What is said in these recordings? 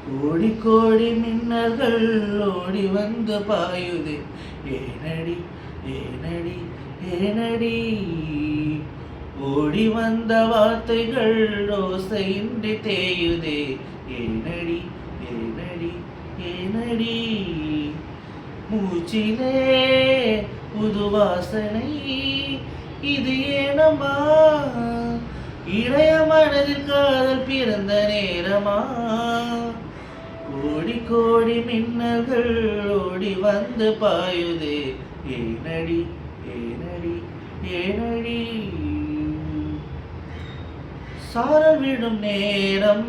கோடி கோடி மின்னல்கள் ஓடி வந்து பாயுதே, ஏனடி ஏனடி ஏனடி. ஓடி வந்த வார்த்தைகள் ஓசையின்றி தேயுதே, ஏனடி ஏனடி ஏனடி. மூச்சிலே புது வாசனை, இது ஏனம்மா? இளைய மனதில் காதல் பிறந்த நேரமா? கோடி கோடி மின்னல்கள் ஓடி வந்து பாயுதே, ஏனடி ஏனடி ஏனடி. சாரல் விடும் நேரம்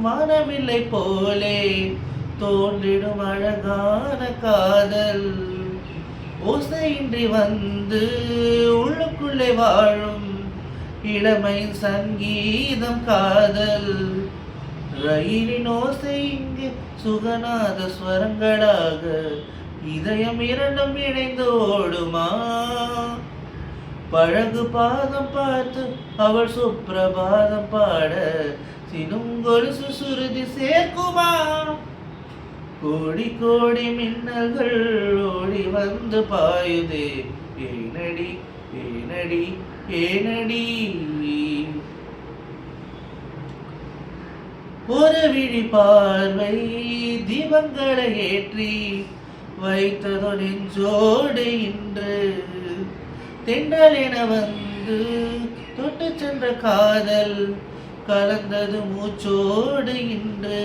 வானவில்லை போலே தோன்றிடும் அழகான காதல். ஓசையின்றி வந்து உள்ளுக்குள்ளே வாழும் இளமையின் சங்கீதம் காதல். ரயிலின் ஓசை இங்கு சுகநாத ஸ்வரங்களாக இதயம் இரண்டும் இணைந்து ஓடுமா? பழகு பாதம் பார்த்து அவள் சுப்பிரபாதம் பாட சினுங்கொலுசு சுருதி சேர்க்குமா? கோடி கோடி மின்னல்கள் ஓடி வந்து பாயுதே, ஏனடி ஏனடி ஏனடி. ஒரு விழி பார்வை தீபங்களை ஏற்றி வைத்ததோ நெஞ்சோடு இன்று. தென்றல் என வந்து தொட்டு சென்ற காதல் கலந்தது மூச்சோடு இன்று.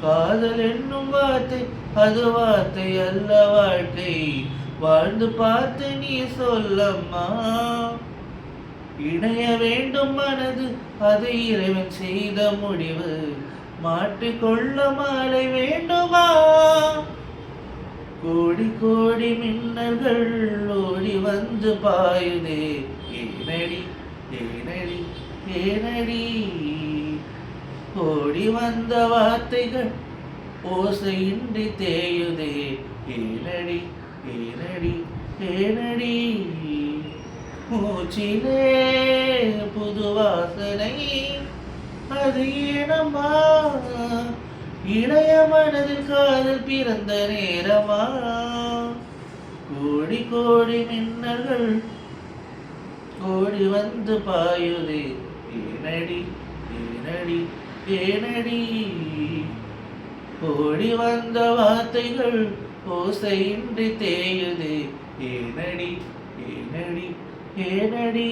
காதல் என்னும் வார்த்தை அது வார்த்தை அல்ல வாழ்க்கை, வாழ்ந்து பார்த்து நீ சொல்லம்மா. இணைய வேண்டும் மனது அது இறைவன் செய்த முடிவு, மாற்றிக்கொள்ள மாலை வேண்டுமா? கோடி கோடி மின்னல்கள் ஓடி வந்து பாயுதே, ஏனடி ஏனடி ஏனடி. ஓடி வந்த வார்த்தைகள் ஓசையின்றி தேயுதே, ஏனடி ஏனடி ஏனடி. மூச்சிலே புது வாசனை, அது ஏனம்மா? இளைய மனதில் காதல் பிறந்த நேரமா? கோடி கோடி மின்னல்கள் ஓடி வந்து பாயுதே, ஏனடி ஏனடி ஏனடி. ஓடி வந்த வார்த்தைகள் ஓசையின்றி தேயுதே, ஏனடி ஏனடி ஏனடி.